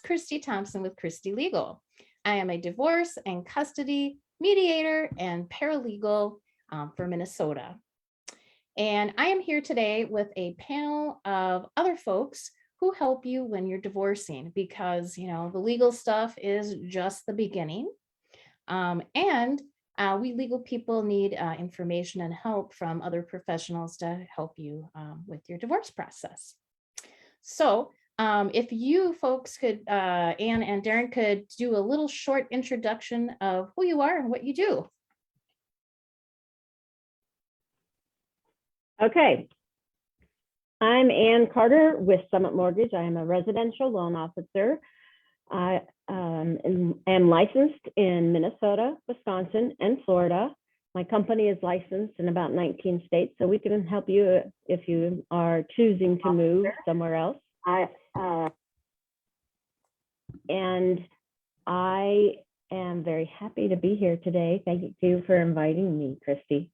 Christie Thompson with Christie Legal. I am a divorce and custody mediator and paralegal for Minnesota. And I am here today with a panel of other folks who help you when you're divorcing, because, you know, the legal stuff is just the beginning. We legal people need information and help from other professionals to help you with your divorce process. So if you folks could, Anne and Darren could do a little short introduction of who you are and what you do. Okay. I'm Ann Carter with Summit Mortgage. I am a residential loan officer. I am licensed in Minnesota, Wisconsin, and Florida. My company is licensed in about 19 states, so we can help you if you are choosing to move somewhere else. And I am very happy to be here today. Thank you for inviting me, Christie.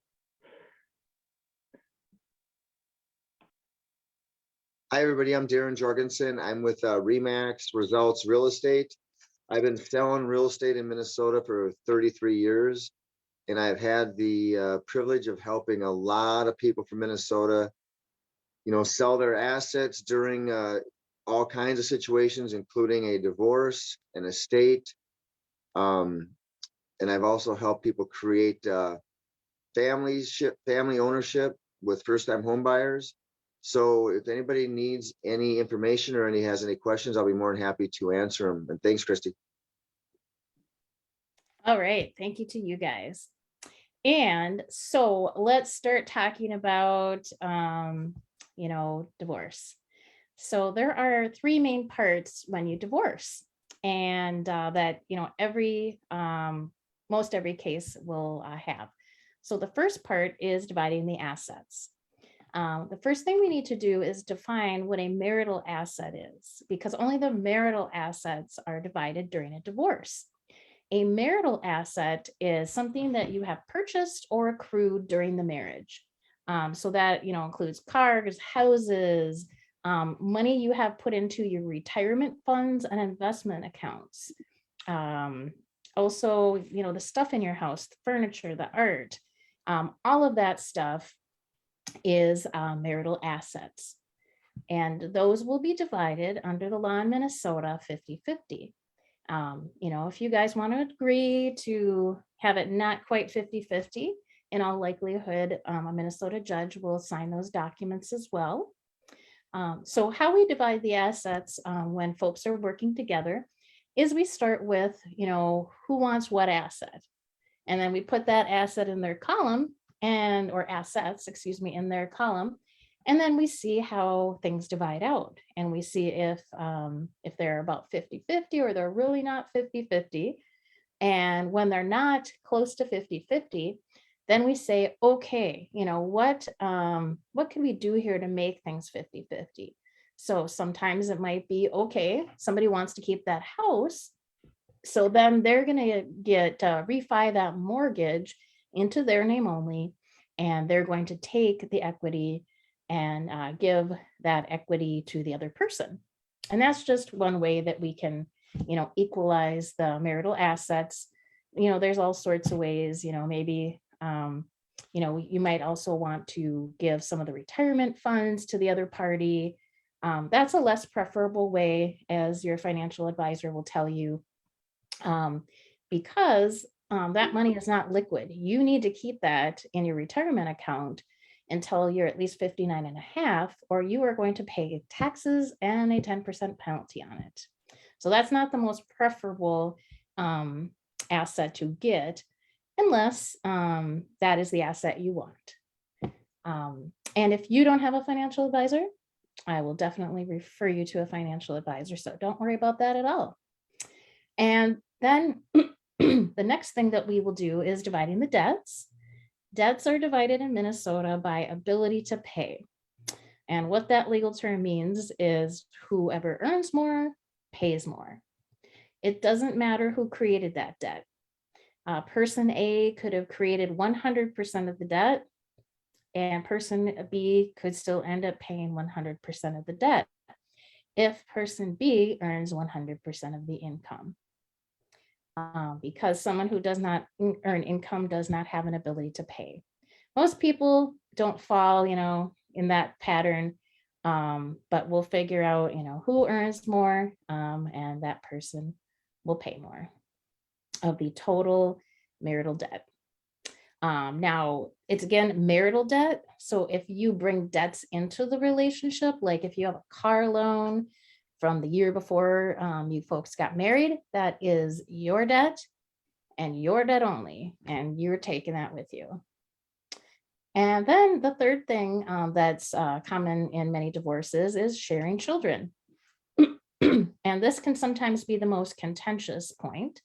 Hi, everybody. I'm Darren Jorgenson. I'm with Remax Results Real Estate. I've been selling real estate in Minnesota for 33 years, and I've had the privilege of helping a lot of people from Minnesota, you know, sell their assets during all kinds of situations, including a divorce, an estate. And I've also helped people create family ownership with first-time home buyers. So if anybody needs any information or has any questions, I'll be more than happy to answer them. And thanks, Christie. All right. Thank you to you guys. And so let's start talking about, divorce. So there are three main parts when you divorce, and that, most every case will have. So the first part is dividing the assets. The first thing we need to do is define what a marital asset is, because only the marital assets are divided during a divorce. A marital asset is something that you have purchased or accrued during the marriage. So that, includes cars, houses, money you have put into your retirement funds and investment accounts. Also, the stuff in your house, the furniture, the art, all of that stuff is marital assets. And those will be divided under the law in Minnesota 50-50. If you guys want to agree to have it not quite 50-50, in all likelihood, a Minnesota judge will sign those documents as well. So how we divide the assets when folks are working together is we start with, who wants what asset? And then we put that asset in their column or assets, in their column. And then we see how things divide out, and we see if they're about 50-50 or they're really not 50-50. And when they're not close to 50-50, then we say, okay, what can we do here to make things 50-50? So sometimes it might be, okay, somebody wants to keep that house. So then they're going to get refi that mortgage into their name only, and they're going to take the equity and give that equity to the other person. And that's just one way that we can, equalize the marital assets. There's all sorts of ways, maybe, you might also want to give some of the retirement funds to the other party. That's a less preferable way, as your financial advisor will tell you, because that money is not liquid. You need to keep that in your retirement account until you're at least 59 and a half, or you are going to pay taxes and a 10% penalty on it. So that's not the most preferable asset to get, unless that is the asset you want. And if you don't have a financial advisor, I will definitely refer you to a financial advisor. So don't worry about that at all. And then the next thing that we will do is dividing the debts. Debts are divided in Minnesota by ability to pay. And what that legal term means is whoever earns more pays more. It doesn't matter who created that debt. Person A could have created 100% of the debt, and person B could still end up paying 100% of the debt. if person B earns 100% of the income. Because someone who does not earn income does not have an ability to pay. Most people don't fall, in that pattern, but we'll figure out, who earns more, and that person will pay more of the total marital debt. Now, it's again marital debt. So if you bring debts into the relationship, like if you have a car loan from the year before you folks got married, that is your debt and your debt only, and you're taking that with you. And then the third thing that's common in many divorces is sharing children. And this can sometimes be the most contentious point.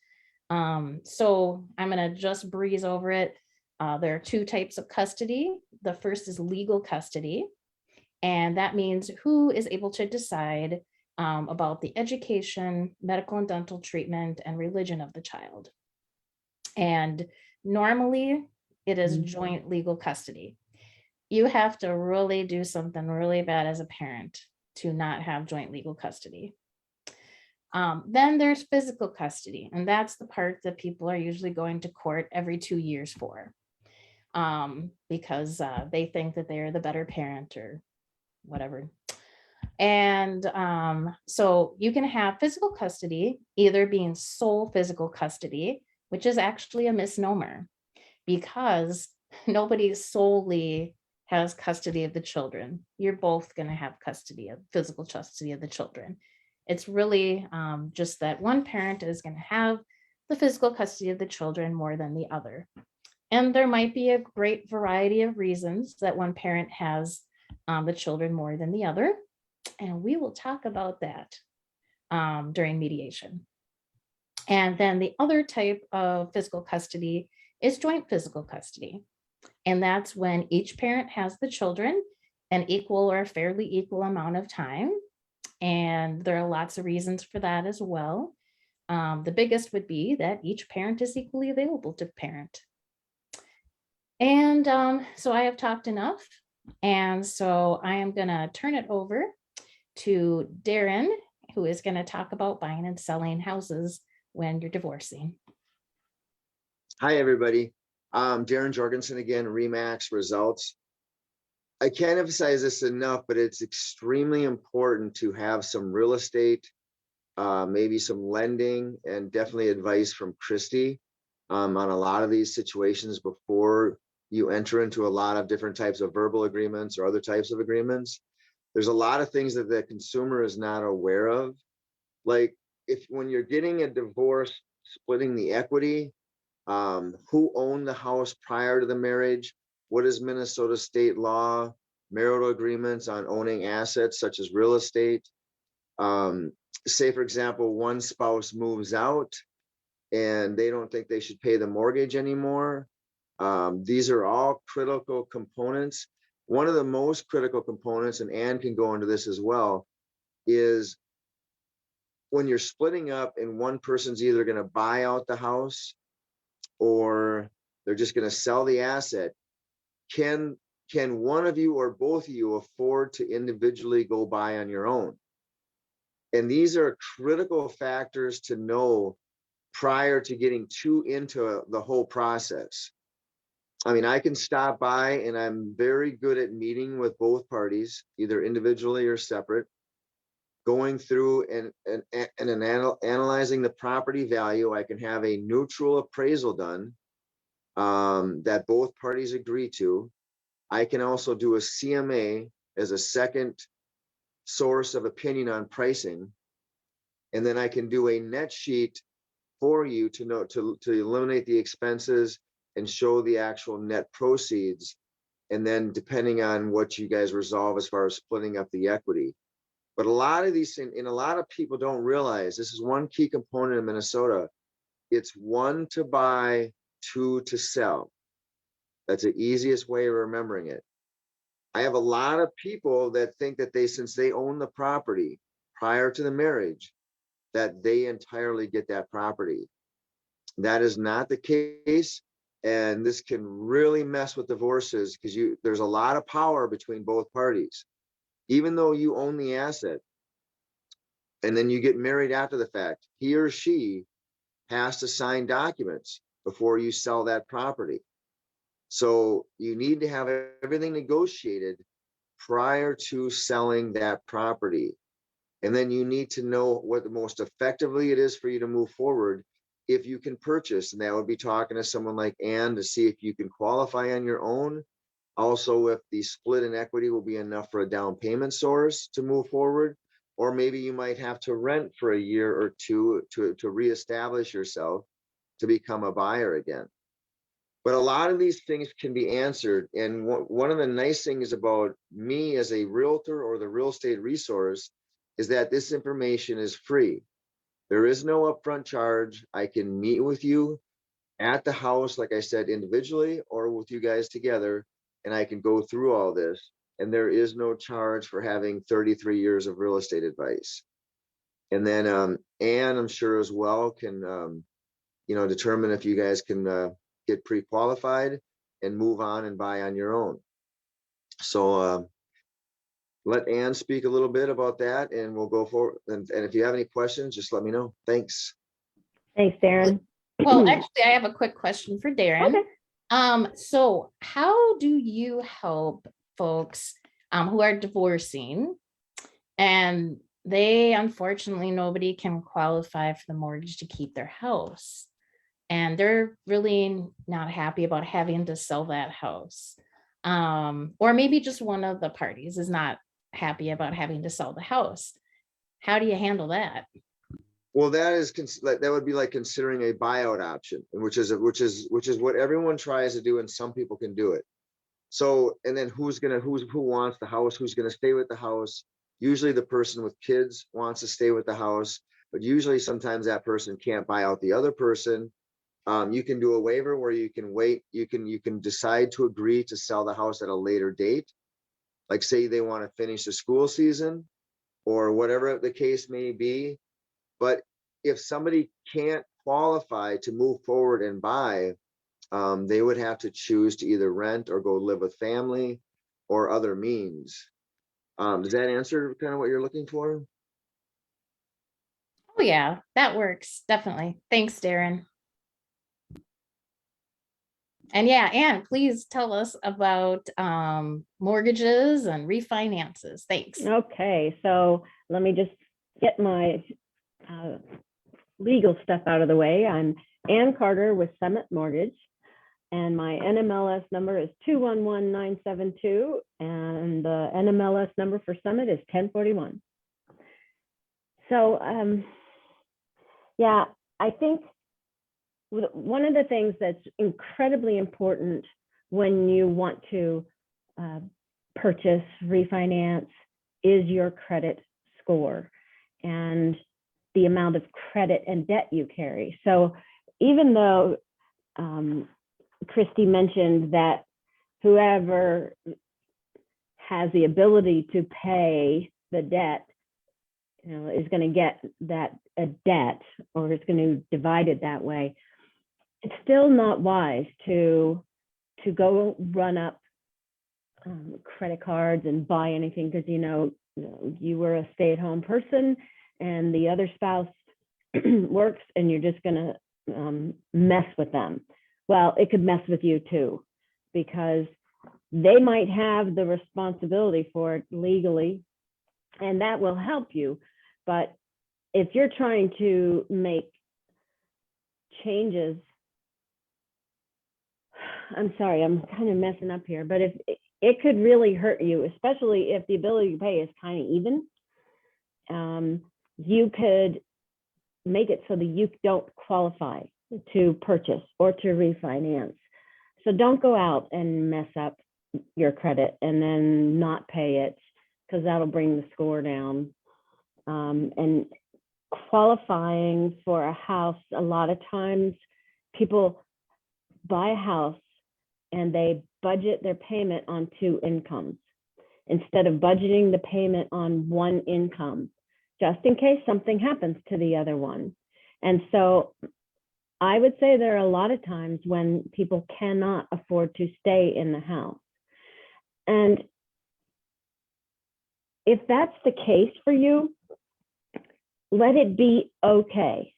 So I'm going to just breeze over it. There are two types of custody. The first is legal custody, and that means who is able to decide about the education, medical and dental treatment, and religion of the child. And normally it is joint legal custody. You have to really do something really bad as a parent to not have joint legal custody. Then there's physical custody, and that's the part that people are usually going to court every 2 years for, because they think that they're the better parent or whatever. And so you can have physical custody either being sole physical custody, which is actually a misnomer, because nobody solely has custody of the children. You're both going to have physical custody of the children. It's really just that one parent is going to have the physical custody of the children more than the other. And there might be a great variety of reasons that one parent has the children more than the other. And we will talk about that during mediation. And then the other type of physical custody is joint physical custody. And that's when each parent has the children an equal or fairly equal amount of time. And there are lots of reasons for that as well. The biggest would be that each parent is equally available to parent. And so I have talked enough. And so I am going to turn it over to Darren, who is going to talk about buying and selling houses when you're divorcing. Hi, everybody. Darren Jorgenson again, RE/MAX results. I can't emphasize this enough, but it's extremely important to have some real estate, maybe some lending, and definitely advice from Christie on a lot of these situations before you enter into a lot of different types of verbal agreements or other types of agreements. There's a lot of things that the consumer is not aware of. Like when you're getting a divorce, splitting the equity, who owned the house prior to the marriage, what is Minnesota state law, marital agreements on owning assets such as real estate. Say, for example, one spouse moves out and they don't think they should pay the mortgage anymore. These are all critical components. One of the most critical components, and Ann can go into this as well, is when you're splitting up and one person's either going to buy out the house or they're just going to sell the asset, can one of you or both of you afford to individually go buy on your own? And these are critical factors to know prior to getting too into the whole process. I mean, I can stop by, and I'm very good at meeting with both parties, either individually or separate, going through and analyzing the property value. I can have a neutral appraisal done that both parties agree to. I can also do a CMA as a second source of opinion on pricing. And then I can do a net sheet for you to know to eliminate the expenses and show the actual net proceeds. And then depending on what you guys resolve as far as splitting up the equity. But a lot of these things, and a lot of people don't realize, this is one key component in Minnesota. It's 1 to buy, 2 to sell. That's the easiest way of remembering it. I have a lot of people that think that since they own the property prior to the marriage, that they entirely get that property. That is not the case. And this can really mess with divorces because there's a lot of power between both parties. Even though you own the asset, and then you get married after the fact, he or she has to sign documents before you sell that property. So you need to have everything negotiated prior to selling that property. And then you need to know what the most effectively it is for you to move forward if you can purchase. And that would be talking to someone like Ann to see if you can qualify on your own. Also, if the split in equity will be enough for a down payment source to move forward, or maybe you might have to rent for a year or two to reestablish yourself to become a buyer again. But a lot of these things can be answered. And one of the nice things about me as a realtor or the real estate resource is that this information is free. There is no upfront charge. I can meet with you at the house, like I said, individually or with you guys together, and I can go through all this. And there is no charge for having 33 years of real estate advice. And then Ann, I'm sure as well, can determine if you guys can get pre-qualified and move on and buy on your own. So let Ann speak a little bit about that, and we'll go forward. And if you have any questions, just let me know. Thanks. Thanks, Darren. Well, actually, I have a quick question for Darren. Okay. So how do you help folks who are divorcing and they, unfortunately, nobody can qualify for the mortgage to keep their house, and they're really not happy about having to sell that house? Or maybe just one of the parties is not happy about having to sell the house. How do you handle that? Well, that would be like considering a buyout option, which is what everyone tries to do, and some people can do it. So, and then who wants the house? Who's gonna stay with the house? Usually the person with kids wants to stay with the house, but usually sometimes that person can't buy out the other person. You can do a waiver where you can wait. You can decide to agree to sell the house at a later date. Like say they want to finish the school season or whatever the case may be. But if somebody can't qualify to move forward and buy, they would have to choose to either rent or go live with family or other means. Does that answer kind of what you're looking for? Oh yeah, that works. Definitely. Thanks, Darren. And yeah, Ann, please tell us about mortgages and refinances. Thanks. Okay, so let me just get my legal stuff out of the way. I'm Ann Carter with Summit Mortgage, and my NMLS number is 211972, and the NMLS number for Summit is 1041. So yeah, I think one of the things that's incredibly important when you want to purchase, refinance, is your credit score and the amount of credit and debt you carry. So even though Christie mentioned that whoever has the ability to pay the debt, is going to get that a debt, or is going to divide it that way, it's still not wise to go run up credit cards and buy anything because you were a stay-at-home person and the other spouse works, and you're just going to mess with them. Well, it could mess with you too, because they might have the responsibility for it legally, and that will help you. But if you're trying to make changes, I'm sorry, I'm kind of messing up here, but if it could really hurt you, especially if the ability to pay is kind of even, you could make it so that you don't qualify to purchase or to refinance. So don't go out and mess up your credit and then not pay it, because that'll bring the score down. And qualifying for a house, a lot of times people buy a house and they budget their payment on 2 incomes instead of budgeting the payment on 1 income, just in case something happens to the other one. And so I would say there are a lot of times when people cannot afford to stay in the house. And if that's the case for you, let it be okay,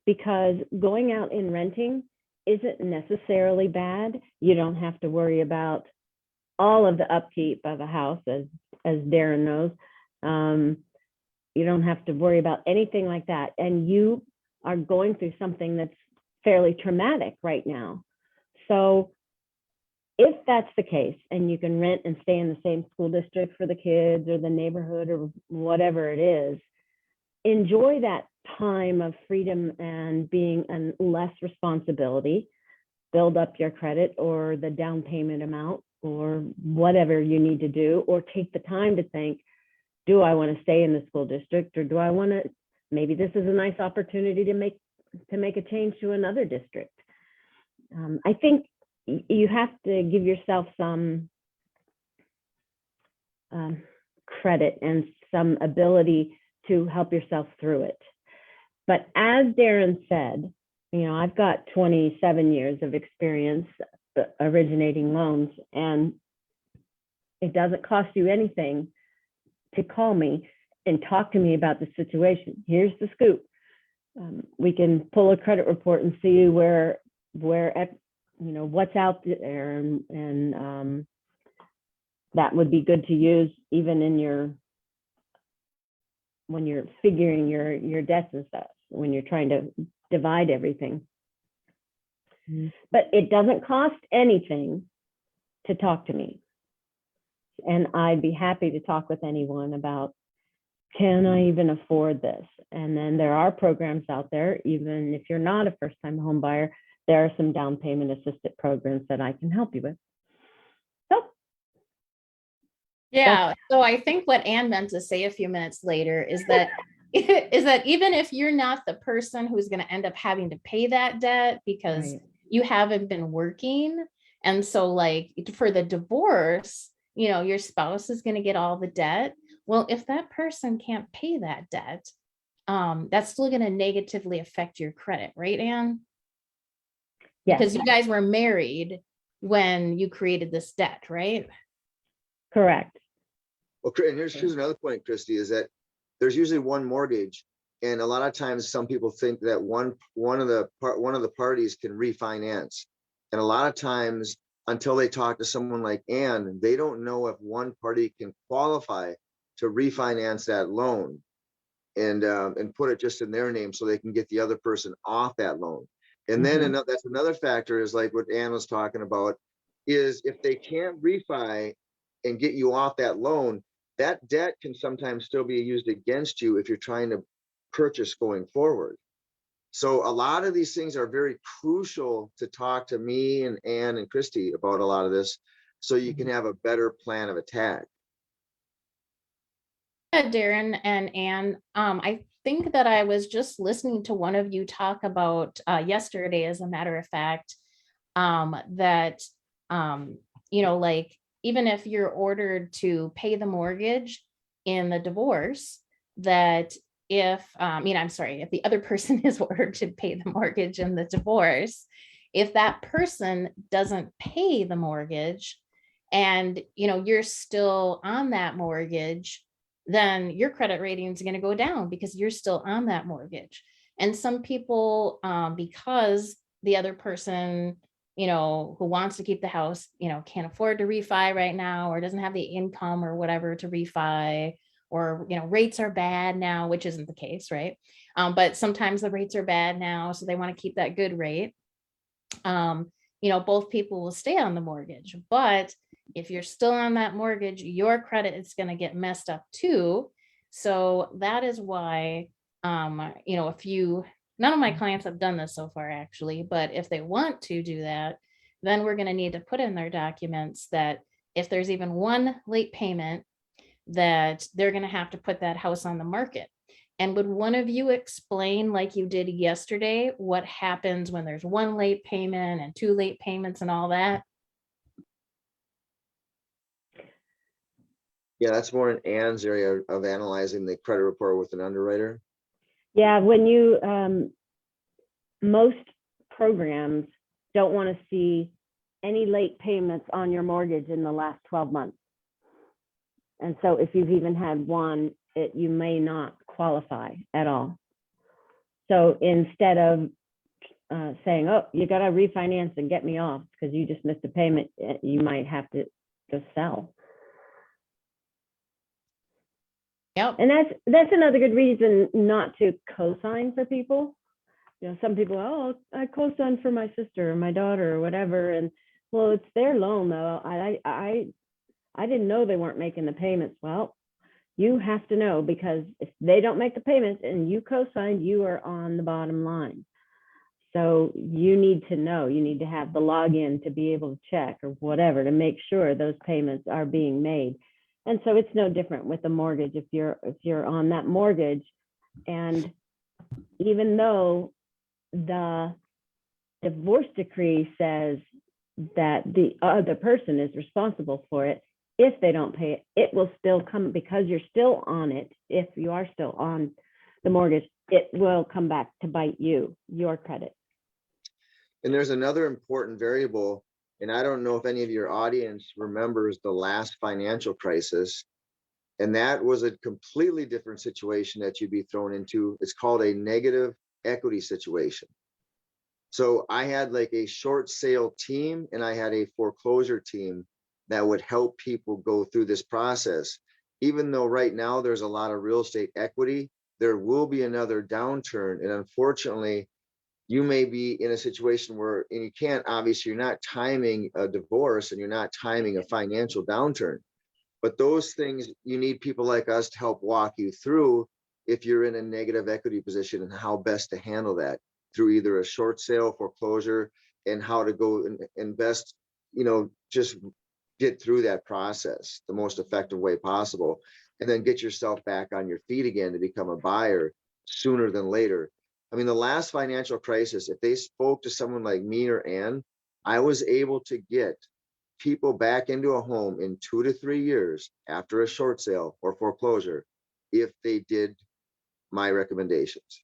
because going out and renting isn't necessarily bad. You don't have to worry about all of the upkeep of a house, as Darren knows. You don't have to worry about anything like that. And you are going through something that's fairly traumatic right now. So if that's the case, and you can rent and stay in the same school district for the kids or the neighborhood or whatever it is, enjoy that time of freedom and being and less responsibility. Build up your credit or the down payment amount or whatever you need to do, or take the time to think, do I want to stay in the school district, or do I want to, maybe this is a nice opportunity to make a change to another district. I think you have to give yourself some credit and some ability to help yourself through it. But as Darren said, you know, I've got 27 years of experience originating loans, and it doesn't cost you anything to call me and talk to me about the situation. Here's the scoop. We can pull a credit report and see where you know, what's out there, and that would be good to use even in when you're figuring your debts and stuff, when you're trying to divide everything. But it doesn't cost anything to talk to me. And I'd be happy to talk with anyone about, can I even afford this? And then there are programs out there, even if you're not a first-time home buyer, there are some down payment assisted programs that I can help you with. So Yeah, so I think what Anne meant to say a few minutes later is that even if you're not the person who's going to end up having to pay that debt because right. you haven't been working, and so like for the divorce, you know, your spouse is going to get all the debt. Well, if that person can't pay that debt, that's still going to negatively affect your credit, right, Anne? Yes. Because you guys were married when you created this debt, right? Correct. Well, and here's another point, Christie, is that there's usually one mortgage, and a lot of times some people think that one of the parties can refinance, and a lot of times until they talk to someone like Anne, they don't know if one party can qualify to refinance that loan and put it just in their name so they can get the other person off that loan. And then that's another factor, is like what Anne was talking about, is if they can't refi and get you off that loan, that debt can sometimes still be used against you if you're trying to purchase going forward. So a lot of these things are very crucial to talk to me and Anne and Christie about a lot of this, so you can have a better plan of attack. Yeah, Darren and Anne, I think that I was just listening to one of you talk about yesterday, as a matter of fact, that, you know, like, even if you're ordered to pay the mortgage in the divorce, that if, I'm sorry, if the other person is ordered to pay the mortgage in the divorce, if that person doesn't pay the mortgage and, you know, you're still on that mortgage, then your credit rating is going to go down because you're still on that mortgage. And some people, because the other person, you know, who wants to keep the house, you know, can't afford to refi right now, or doesn't have the income or whatever to refi, or, you know, rates are bad now, which isn't the case, right? But sometimes the rates are bad now, so they want to keep that good rate. You know, both people will stay on the mortgage, but if you're still on that mortgage, your credit is going to get messed up too. So that is why, you know, none of my clients have done this so far, actually, but if they want to do that, then we're going to need to put in their documents that if there's even one late payment, that they're going to have to put that house on the market. And would one of you explain, like you did yesterday, what happens when there's one late payment and two late payments and all that? Yeah, that's more in Anne's area of analyzing the credit report with an underwriter. Yeah, when you, most programs don't want to see any late payments on your mortgage in the last 12 months. And so if you've even had one, you may not qualify at all. So instead of saying, oh, you got to refinance and get me off because you just missed a payment, you might have to just sell. Yep. And that's another good reason not to co-sign for people. You know, some people, oh, I co-sign for my sister or my daughter or whatever. And well, it's their loan though. I didn't know they weren't making the payments. Well, you have to know, because if they don't make the payments and you co-signed, you are on the bottom line. So you need to know, you need to have the login to be able to check or whatever to make sure those payments are being made. And so it's no different with the mortgage. If you're on that mortgage, and even though the divorce decree says that the other person is responsible for it, if they don't pay it, it will still come, because you're still on it. If you are still on the mortgage, it will come back to bite you, your credit. And there's another important variable, and I don't know if any of your audience remembers the last financial crisis, and that was a completely different situation that you'd be thrown into. It's called a negative equity situation. So I had like a short sale team and I had a foreclosure team that would help people go through this process. Even though right now there's a lot of real estate equity, there will be another downturn. And unfortunately, you may be in a situation where, and you can't, obviously, you're not timing a divorce and you're not timing a financial downturn. But those things, you need people like us to help walk you through if you're in a negative equity position, and how best to handle that through either a short sale, foreclosure, and how to go and invest, just get through that process the most effective way possible, and then get yourself back on your feet again to become a buyer sooner than later. I mean, the last financial crisis, if they spoke to someone like me or Ann, I was able to get people back into a home in 2 to 3 years after a short sale or foreclosure if they did my recommendations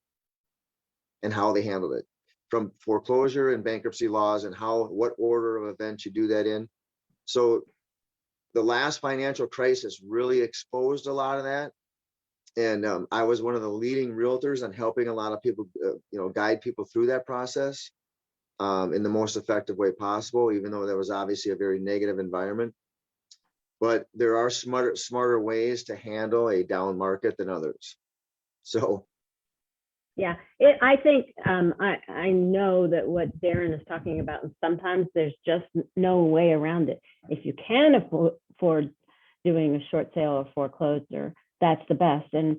and how they handled it, from foreclosure and bankruptcy laws and what order of events you do that in. So the last financial crisis really exposed a lot of that. And I was one of the leading realtors on helping a lot of people, guide people through that process in the most effective way possible, even though that was obviously a very negative environment. But there are smarter ways to handle a down market than others. So. Yeah, I think I know that what Darren is talking about, and sometimes there's just no way around it. If you can afford doing a short sale or foreclosure, that's the best. And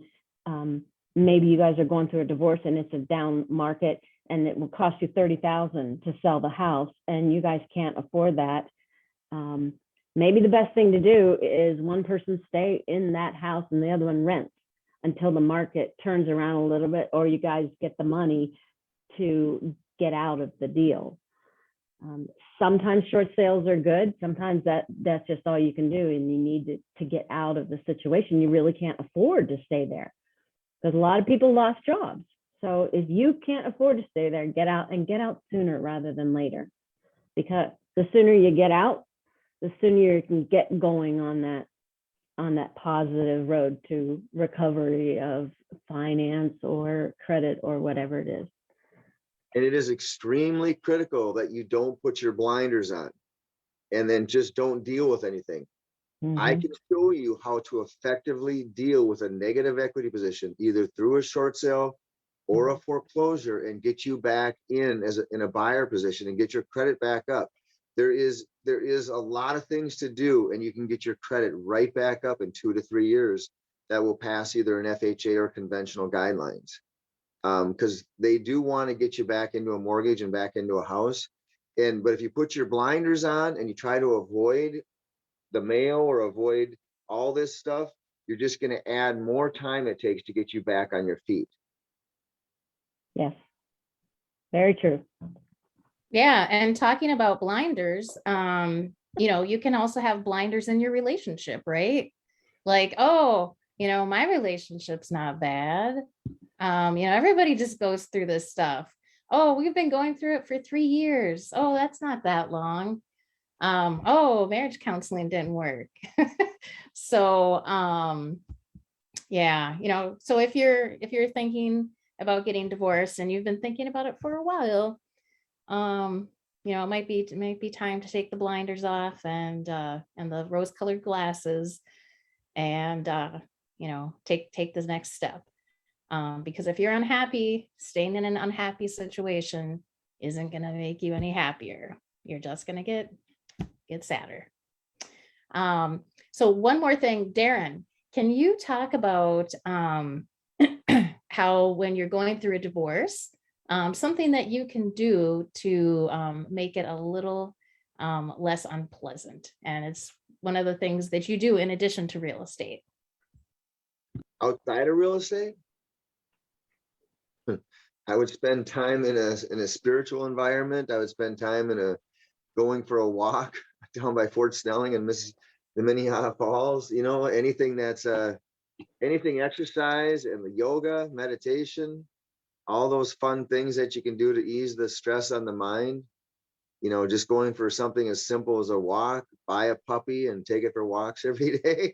maybe you guys are going through a divorce and it's a down market and it will cost you $30,000 to sell the house, and you guys can't afford that. Maybe the best thing to do is one person stay in that house and the other one rents until the market turns around a little bit, or you guys get the money to get out of the deal. Sometimes short sales are good. Sometimes that's just all you can do, and you need to get out of the situation. You really can't afford to stay there, because a lot of people lost jobs. So if you can't afford to stay there, get out, and get out sooner rather than later, because the sooner you get out, the sooner you can get going on that positive road to recovery of finance or credit or whatever it is. And it is extremely critical that you don't put your blinders on and then just don't deal with anything. Mm-hmm. I can show you how to effectively deal with a negative equity position, either through a short sale or a foreclosure, and get you back in a buyer position and get your credit back up. There is a lot of things to do, and you can get your credit right back up in 2 to 3 years that will pass either an FHA or conventional guidelines. Because they do want to get you back into a mortgage and back into a house. But if you put your blinders on and you try to avoid the mail or avoid all this stuff, you're just going to add more time it takes to get you back on your feet. Yes, very true. Yeah, and talking about blinders, you can also have blinders in your relationship, right? Like, oh, my relationship's not bad. Everybody just goes through this stuff. Oh, we've been going through it for 3 years. Oh, that's not that long. Oh, marriage counseling didn't work. So, so if you're thinking about getting divorced and you've been thinking about it for a while, it might be time to take the blinders off and the rose-colored glasses and take the next step. Because if you're unhappy, staying in an unhappy situation isn't going to make you any happier. You're just going to get sadder. So one more thing, Darren, can you talk about how when you're going through a divorce, something that you can do to make it a little less unpleasant? And it's one of the things that you do in addition to real estate. Outside of real estate, I would spend time in a spiritual environment. I would spend time going for a walk down by Fort Snelling and the Minnehaha Falls. Anything that's anything exercise and the yoga, meditation, all those fun things that you can do to ease the stress on the mind. Just going for something as simple as a walk, buy a puppy and take it for walks every day.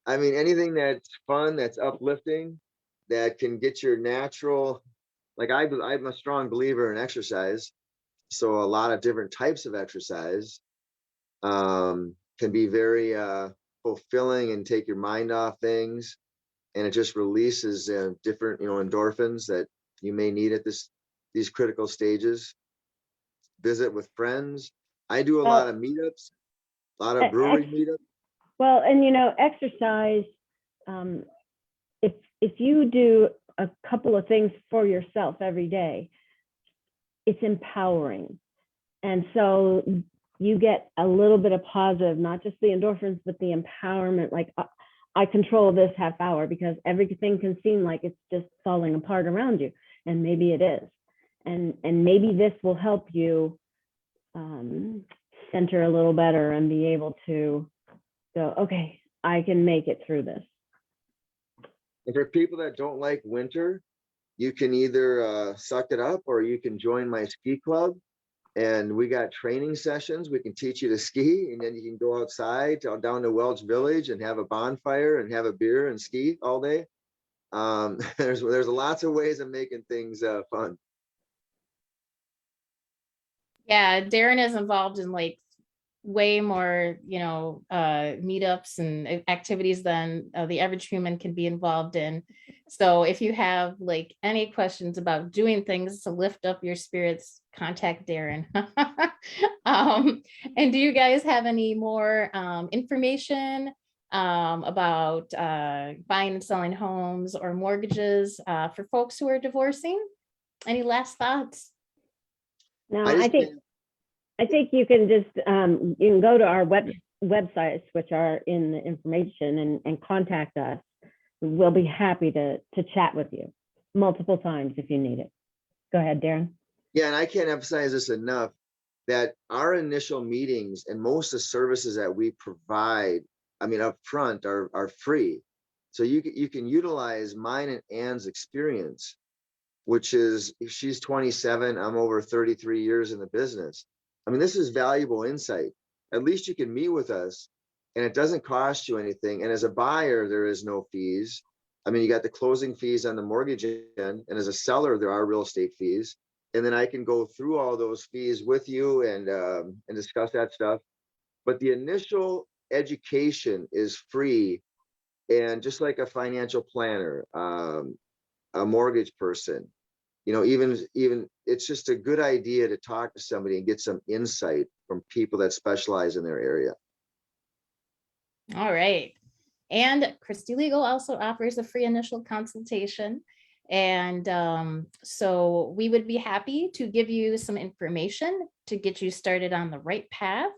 Anything that's fun, that's uplifting, that can get your natural, like I'm a strong believer in exercise. So a lot of different types of exercise can be very fulfilling and take your mind off things. And it just releases different, endorphins that you may need at these critical stages. Visit with friends. I do a lot of meetups, a lot of brewery meetups. Well, and exercise, if you do a couple of things for yourself every day, it's empowering. And so you get a little bit of positive, not just the endorphins, but the empowerment, like I control this half hour, because everything can seem like it's just falling apart around you. And maybe it is. And maybe this will help you center a little better and be able to go, okay, I can make it through this. And for people that don't like winter, you can either suck it up or you can join my ski club. And we got training sessions. We can teach you to ski, and then you can go outside down to Welch Village and have a bonfire and have a beer and ski all day. There's lots of ways of making things fun. Yeah, Darren is involved in like way more, meetups and activities than the average human can be involved in. So if you have like any questions about doing things to lift up your spirits, contact Darren. And do you guys have any more information about buying and selling homes or mortgages for folks who are divorcing? Any last thoughts? No, I think you can just you can go to our websites, which are in the information, and contact us. We'll be happy to chat with you multiple times if you need it. Go ahead, Darren. Yeah, and I can't emphasize this enough, that our initial meetings and most of the services that we provide, up front, are free. So you can utilize mine and Ann's experience, which is, she's 27, I'm over 33 years in the business. This is valuable insight. At least you can meet with us and it doesn't cost you anything. And as a buyer, there is no fees. You got the closing fees on the mortgage end, and as a seller, there are real estate fees. And then I can go through all those fees with you and discuss that stuff. But the initial education is free. And just like a financial planner, a mortgage person, even it's just a good idea to talk to somebody and get some insight from people that specialize in their area. All right. And Christie Legal also offers a free initial consultation. And so we would be happy to give you some information to get you started on the right path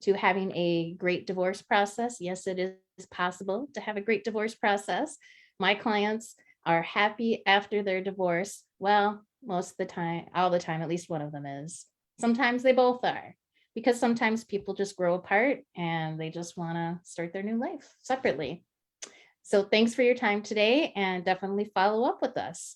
to having a great divorce process. Yes, it is possible to have a great divorce process. My clients are happy after their divorce. Well, most of the time, all the time, at least one of them is. Sometimes they both are, because sometimes people just grow apart and they just want to start their new life separately. So thanks for your time today, and definitely follow up with us.